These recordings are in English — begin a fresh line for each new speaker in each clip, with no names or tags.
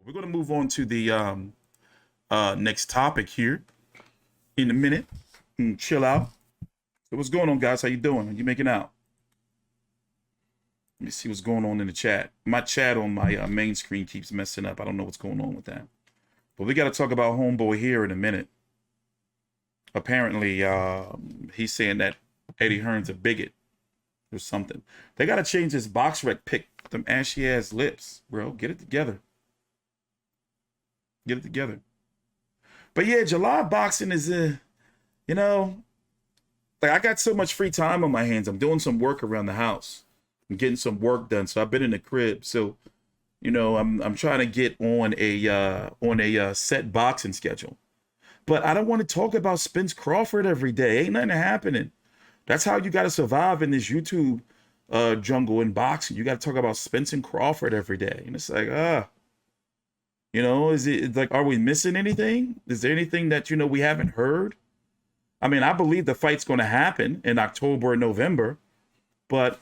We're going to move on to the next topic here in a minute. Chill out. So what's going on, guys? How you doing? Are you making out? Let me see what's going on in the chat. My chat on my main screen keeps messing up. I don't know what's going on with that. But we got to talk about Homeboy here in a minute. Apparently, he's saying that Eddie Hearn's a bigot or something. They got to change this box rec pick. Them ashy ass lips, bro. Get it together. Get it together. But yeah, July boxing is, you know, like I got so much free time on my hands. I'm doing some work around the house. I'm getting some work done. So I've been in the crib. So, you know, I'm trying to get on a set boxing schedule. But I don't want to talk about Spence Crawford every day. Ain't nothing happening. That's how you got to survive in this YouTube jungle in boxing. You got to talk about Spence and Crawford every day. And it's like, you know, is it like, are we missing anything? Is there anything that, you know, we haven't heard? I mean, I believe the fight's going to happen in October and November, but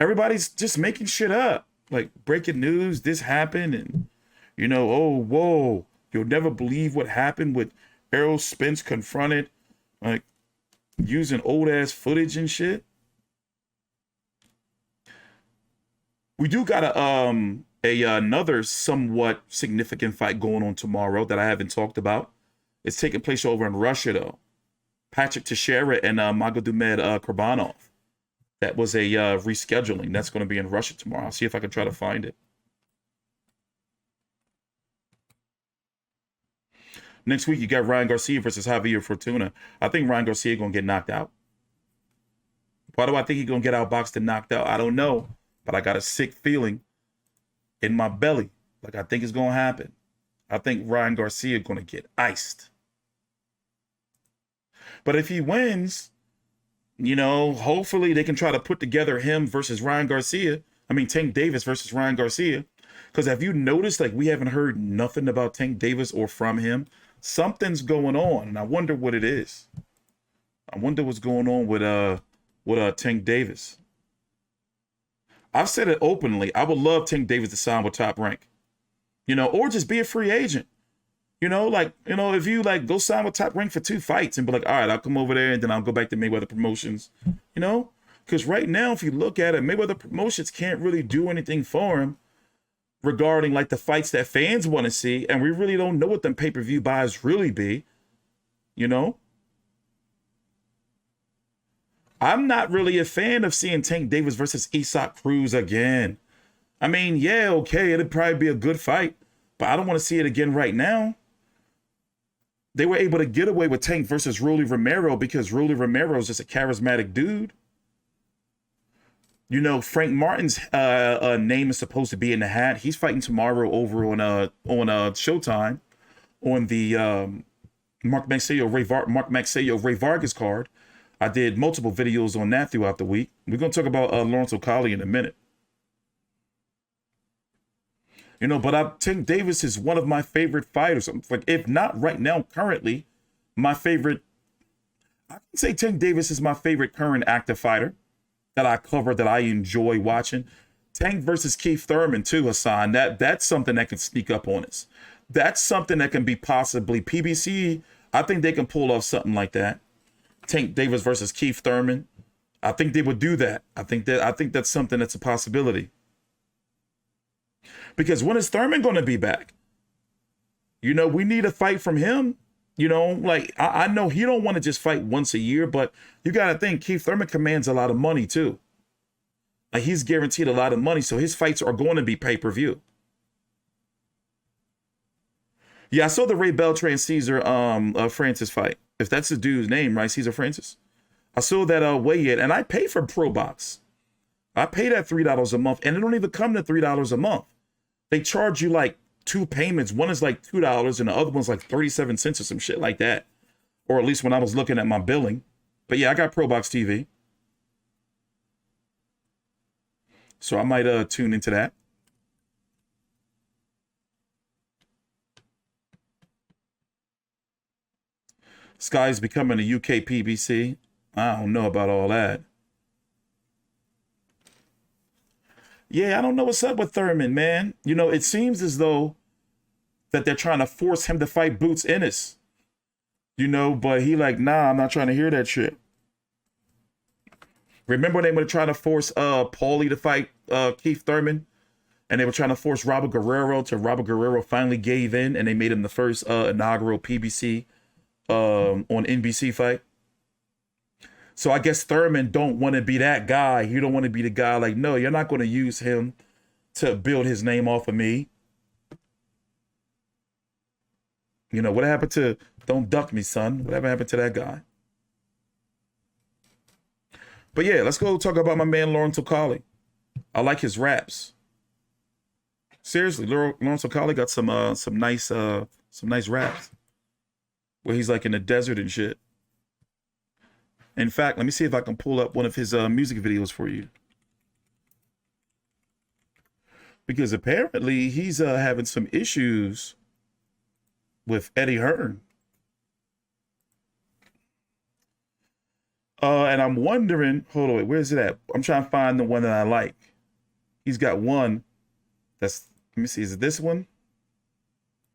everybody's just making shit up. Like breaking news, this happened, and, you know, oh, whoa, you'll never believe what happened with Errol Spence confronted, like, using old ass footage and shit. We do got another somewhat significant fight going on tomorrow that I haven't talked about. It's taking place over in Russia, though. Patrick Teixeira and Magomed Kurbanov. That was a rescheduling. That's going to be in Russia tomorrow. I'll see if I can try to find it. Next week, you got Ryan Garcia versus Javier Fortuna. I think Ryan Garcia going to get knocked out. Why do I think he's going to get outboxed and knocked out? I don't know. But I got a sick feeling in my belly. Like, I think it's going to happen. I think Ryan Garcia is going to get iced. But if he wins, you know, hopefully they can try to put together him versus Ryan Garcia. I mean, Tank Davis versus Ryan Garcia. Because have you noticed, like, we haven't heard nothing about Tank Davis or from him? Something's going on, and I wonder what it is. I wonder what's going on with Tank Davis. I've said it openly. I would love Tank Davis to sign with Top Rank, you know, or just be a free agent. You know, like, you know, if you like go sign with Top Rank for 2 fights and be like, all right, I'll come over there and then I'll go back to Mayweather Promotions, you know, because right now, if you look at it, Mayweather Promotions can't really do anything for him regarding like the fights that fans want to see. And we really don't know what them pay-per-view buys really be, you know. I'm not really a fan of seeing Tank Davis versus Isak Cruz again. I mean, yeah, okay, it'd probably be a good fight, but I don't want to see it again right now. They were able to get away with Tank versus Rolly Romero because Rolly Romero is just a charismatic dude. You know, Frank Martin's name is supposed to be in the hat. He's fighting tomorrow over on Showtime on the Mark Magsayo Ray Vargas card. I did multiple videos on that throughout the week. We're going to talk about Lawrence Okolie in a minute. You know, but Tank Davis is one of my favorite fighters. Like, if not right now, currently, my favorite. I can say Tank Davis is my favorite current active fighter that I cover, that I enjoy watching. Tank versus Keith Thurman, too, Hassan. That's something that can sneak up on us. That's something that can be possibly PBC. I think they can pull off something like that. Tank Davis versus Keith Thurman. I think they would do that. I think that's something that's a possibility. Because when is Thurman going to be back? You know, we need a fight from him. You know, like, I know he don't want to just fight once a year, but you got to think Keith Thurman commands a lot of money too. Like, he's guaranteed a lot of money, so his fights are going to be pay-per-view. Yeah, I saw the Ray Beltran Caesar Francis fight. If that's the dude's name, right? Caesar Francis. I saw that weigh-in, and I pay for ProBox. I pay that $3 a month, and it don't even come to $3 a month. They charge you like 2 payments. One is like $2, and the other one's like 37 cents or some shit like that. Or at least when I was looking at my billing. But yeah, I got ProBox TV. So I might tune into that. Sky's becoming a UK PBC. I don't know about all that. Yeah, I don't know what's up with Thurman, man. You know, it seems as though that they're trying to force him to fight Boots Ennis. You know, but he like, nah, I'm not trying to hear that shit. Remember they were trying to force Paulie to fight Keith Thurman? And they were trying to force Robert Guerrero till Robert Guerrero finally gave in and they made him the first inaugural PBC on NBC fight. So I guess Thurman don't want to be that guy. He don't want to be the guy like, no, you're not going to use him to build his name off of me. You know, what happened to, don't duck me, son. Whatever happened to that guy? But yeah, let's go talk about my man, Lawrence Okolie. I like his raps. Seriously, Lawrence Okolie got some nice raps where he's like in the desert and shit. In fact, let me see if I can pull up one of his music videos for you. Because apparently he's having some issues with Eddie Hearn. And I'm wondering, hold on, where's it at? I'm trying to find the one that I like. He's got one that's, let me see, is it this one?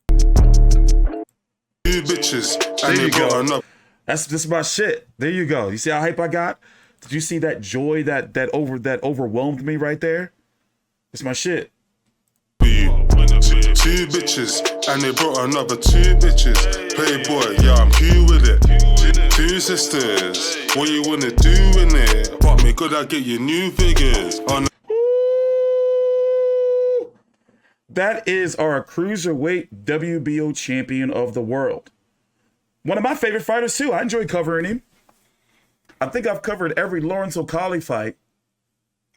Two bitches.
There you go. That's just my shit. There you go. You see how hype I got? Did you see that joy that overwhelmed me right there? It's my shit.
Two bitches, and they brought another two bitches. Playboy, yeah, I'm cool with it. Two sisters, what you wanna do in it? Fuck me good, I get you new figures.
That is our cruiserweight WBO champion of the world. One of my favorite fighters too. I enjoy covering him. I think I've covered every Lawrence Okolie fight.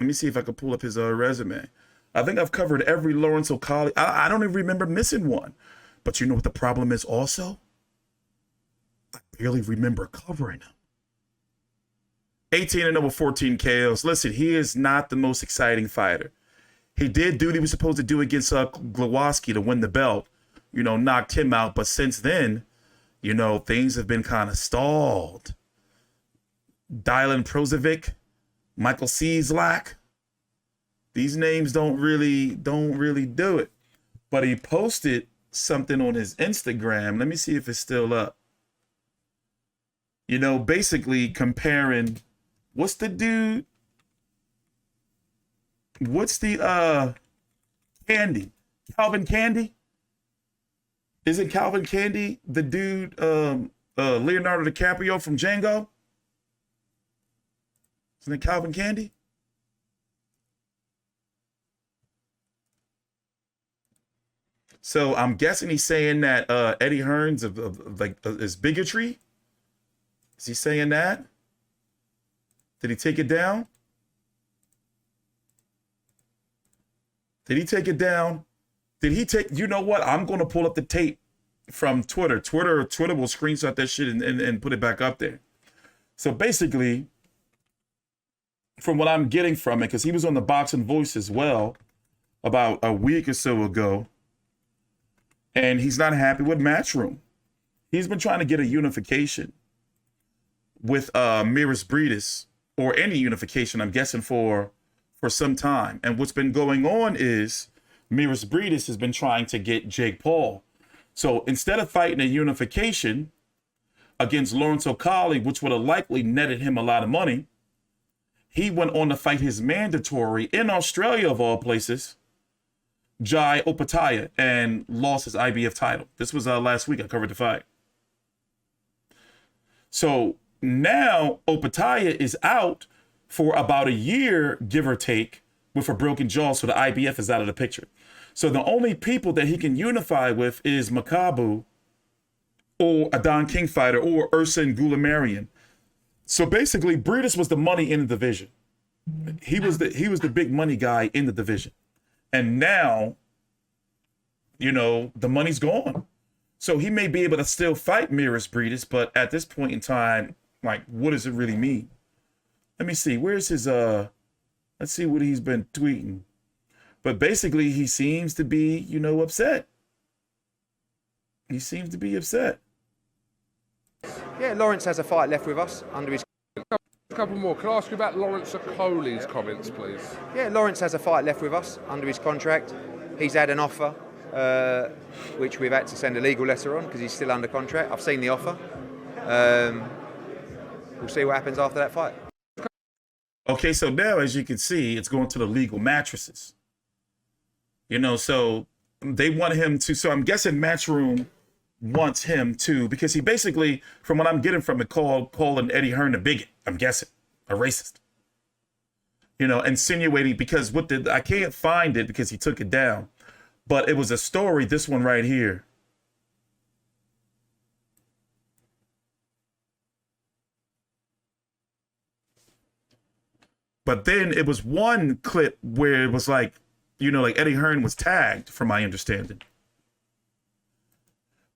Let me see if I can pull up his resume. I think I've covered every Lawrence Okolie. I don't even remember missing one. But you know what the problem is also? I barely remember covering him. 18-0 with 14 KOs. Listen, he is not the most exciting fighter. He did do what he was supposed to do against Kownacki to win the belt. You know, knocked him out. But since then, you know, things have been kind of stalled. Dylan Prozovic, Michael Cieslak. These names don't really do it. But he posted something on his Instagram. Let me see if it's still up. You know, basically comparing, what's the dude? What's the Candie? Calvin Candie? Isn't Calvin Candie the dude Leonardo DiCaprio from Django? Isn't it Calvin Candie? So I'm guessing he's saying that Eddie Hearn's is bigotry. Is he saying that? Did he take it down? Did he take it down? Did he take, you know what? I'm going to pull up the tape from Twitter. Twitter will screenshot that shit and put it back up there. So basically, from what I'm getting from it, because he was on the Boxing Voice as well about a week or so ago, and he's not happy with Matchroom. He's been trying to get a unification with Benavidez, or any unification, I'm guessing, for some time. And what's been going on is Benavidez has been trying to get Jake Paul. So instead of fighting a unification against Lawrence Okolie, which would have likely netted him a lot of money, he went on to fight his mandatory in Australia, of all places, Jai Opetaia, and lost his IBF title. This was last week. I covered the fight. So now Opetaia is out for about a year, give or take, with a broken jaw, so the IBF is out of the picture. So the only people that he can unify with is Makabu, or a Don King fighter, or Ersin Gulamarian. So basically, Breedis was the money in the division. He was the big money guy in the division. And now, you know, the money's gone. So he may be able to still fight Breedis, but at this point in time, like, what does it really mean? Let me see. Where's his let's see what he's been tweeting. But basically, he seems to be, you know, upset. He seems to be upset.
Yeah, Lawrence has a fight left with us under his. A couple more. Can I ask you about Lawrence Okolie's comments, please?
Yeah, Lawrence has a fight left with us under his contract. He's had an offer, which we've had to send a legal letter on because he's still under contract. I've seen the offer. We'll see what happens after that fight.
Okay, so now, as you can see, it's going to the legal mattresses. You know, so they want him to, so I'm guessing Matchroom wants him to, because he basically, from what I'm getting from it, calling Eddie Hearn a bigot, I'm guessing, a racist. You know, insinuating, because I can't find it because he took it down, but it was a story, this one right here. But then it was one clip where it was like, you know, like Eddie Hearn was tagged, from my understanding.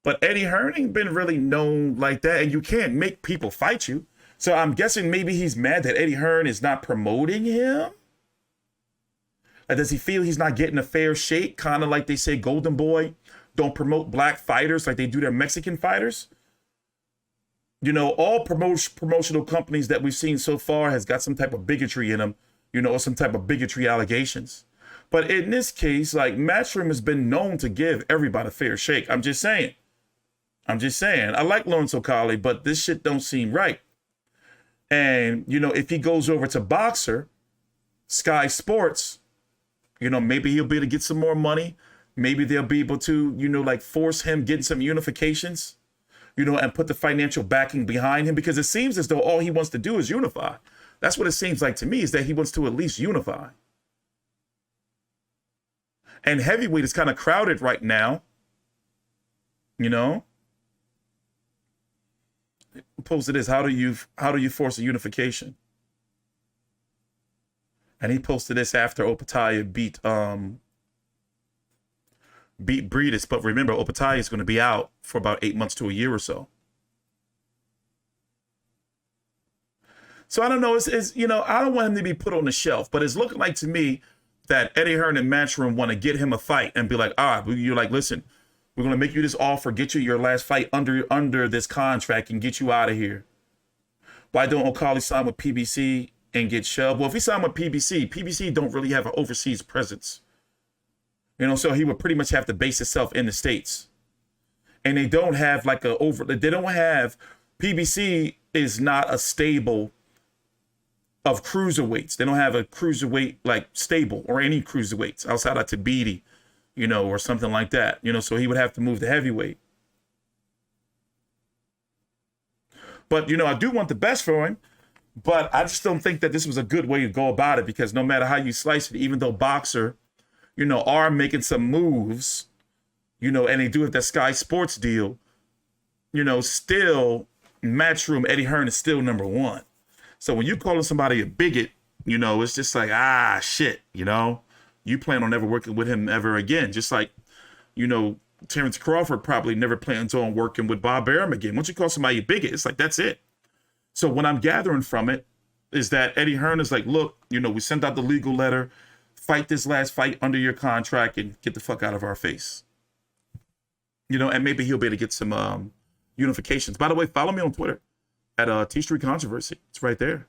But Eddie Hearn ain't been really known like that, and you can't make people fight you. So I'm guessing maybe he's mad that Eddie Hearn is not promoting him. Like, does he feel he's not getting a fair shake? Kind of like they say Golden Boy don't promote black fighters like they do their Mexican fighters. You know, all promotional companies that we've seen so far has got some type of bigotry in them, you know, or some type of bigotry allegations. But in this case, like, Matchroom has been known to give everybody a fair shake. I'm just saying. I like Lawrence Okolie, but this shit don't seem right. And, you know, if he goes over to Boxer, Sky Sports, you know, maybe he'll be able to get some more money. Maybe they'll be able to, you know, like, force him getting some unifications, you know, and put the financial backing behind him, because it seems as though all he wants to do is unify. That's what it seems like to me, is that he wants to at least unify. And heavyweight is kind of crowded right now, you know. Posted this, how do you force a unification? And he posted this after Opataya beat Breedis, but remember, Opataya is going to be out for about 8 months to a year or so. So I don't know, it's you know, I don't want him to be put on the shelf, but it's looking like to me that Eddie Hearn and Matchroom want to get him a fight and be like, you're like, listen, we're going to make you this offer, get you your last fight under this contract and get you out of here. Why don't Okolie sign with PBC and get shoved? Well, if he signed with PBC don't really have an overseas presence. You know, so he would pretty much have to base himself in the States. And they don't have like PBC is not a stable of cruiserweights. They don't have a cruiserweight like stable or any cruiserweights outside of Tabiti, you know, or something like that. You know, so he would have to move to heavyweight. But, you know, I do want the best for him, but I just don't think that this was a good way to go about it, because no matter how you slice it, even though Boxer, you know, are making some moves, you know, and they do have that Sky Sports deal, you know, still Matchroom, Eddie Hearn is still number one. So when you calling somebody a bigot, you know, it's just like, shit, you know, you plan on never working with him ever again. Just like, you know, Terrence Crawford probably never plans on working with Bob Arum again. Once you call somebody a bigot, it's like, that's it. So what I'm gathering from it is that Eddie Hearn is like, look, you know, we sent out the legal letter, fight this last fight under your contract and get the fuck out of our face. You know, and maybe he'll be able to get some unifications. By the way, follow me on Twitter at T Street Controversy. It's right there.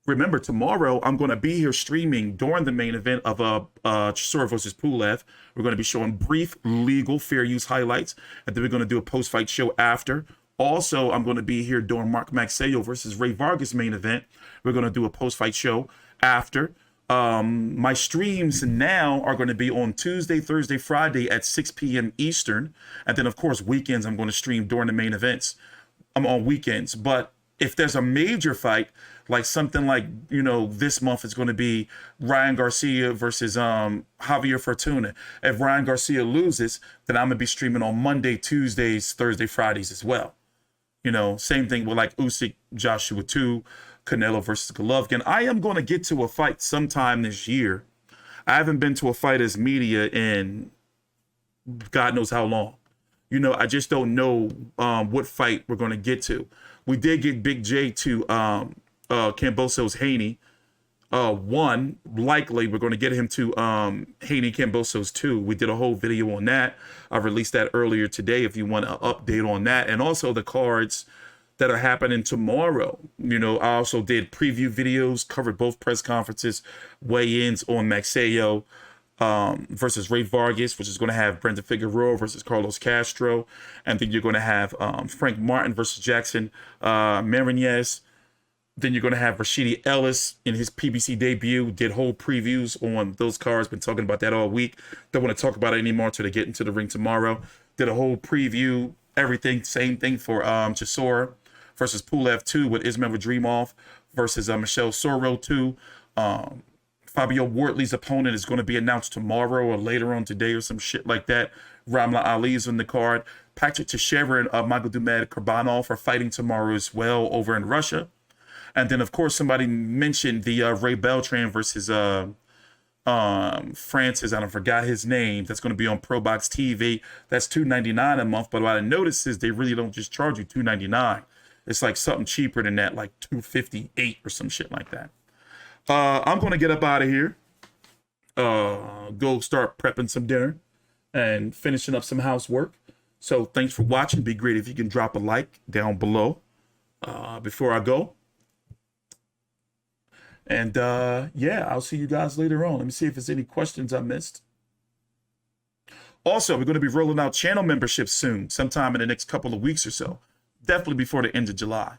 Remember, tomorrow I'm going to be here streaming during the main event of Chisora versus Pulev. We're going to be showing brief legal fair use highlights, and then we're going to do a post-fight show after. Also, I'm going to be here during Mark Magsayo versus Ray Vargas main event. We're going to do a post-fight show after. My streams now are going to be on Tuesday, Thursday, Friday at 6 p.m. Eastern. And then, of course, weekends I'm going to stream during the main events. I'm on weekends. But if there's a major fight, like something like, you know, this month is going to be Ryan Garcia versus Javier Fortuna. If Ryan Garcia loses, then I'm going to be streaming on Monday, Tuesdays, Thursday, Fridays as well. You know, same thing with like Usyk, Joshua 2, Canelo versus Golovkin. I am going to get to a fight sometime this year. I haven't been to a Fighters Media in God knows how long. You know, I just don't know what fight we're going to get to. We did get Big J to Camboso's Haney 1. Likely we're going to get him to Haney Camboso's 2. We did a whole video on that. I released that earlier today if you want an update on that. And also the cards that are happening tomorrow. You know, I also did preview videos, covered both press conferences, weigh-ins on Magsayo versus Ray Vargas, which is going to have Brendan Figueroa versus Carlos Castro. And then you're going to have Frank Martin versus Jackson Marinez. Then you're going to have Rashidi Ellis in his PBC debut. Did whole previews on those cards. Been talking about that all week. Don't want to talk about it anymore until they get into the ring tomorrow. Did a whole preview, everything. Same thing for Chisora versus Pulev 2 with Ismail Dreamoff versus Michelle Soro 2. Fabio Wortley's opponent is going to be announced tomorrow or later on today or some shit like that. Ramla Ali is on the card. Patrick Teixeira and Magomed Kurbanov are fighting tomorrow as well over in Russia. And then, of course, somebody mentioned the Ray Beltran versus Francis. I forgot his name. That's going to be on ProBox TV. That's $2.99 a month. But what I noticed is they really don't just charge you $2.99. It's like something cheaper than that, like $2.58 or some shit like that. I'm going to get up out of here. Go start prepping some dinner and finishing up some housework. So thanks for watching. Be great if you can drop a like down below before I go. And yeah, I'll see you guys later on. Let me see if there's any questions I missed. Also, we're going to be rolling out channel memberships soon, sometime in the next couple of weeks or so. Definitely before the end of July.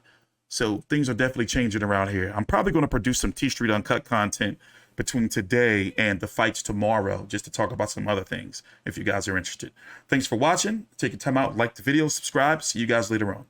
So things are definitely changing around here. I'm probably going to produce some T Street Uncut content between today and the fights tomorrow, just to talk about some other things, if you guys are interested. Thanks for watching. Take your time out, like the video, subscribe. See you guys later on.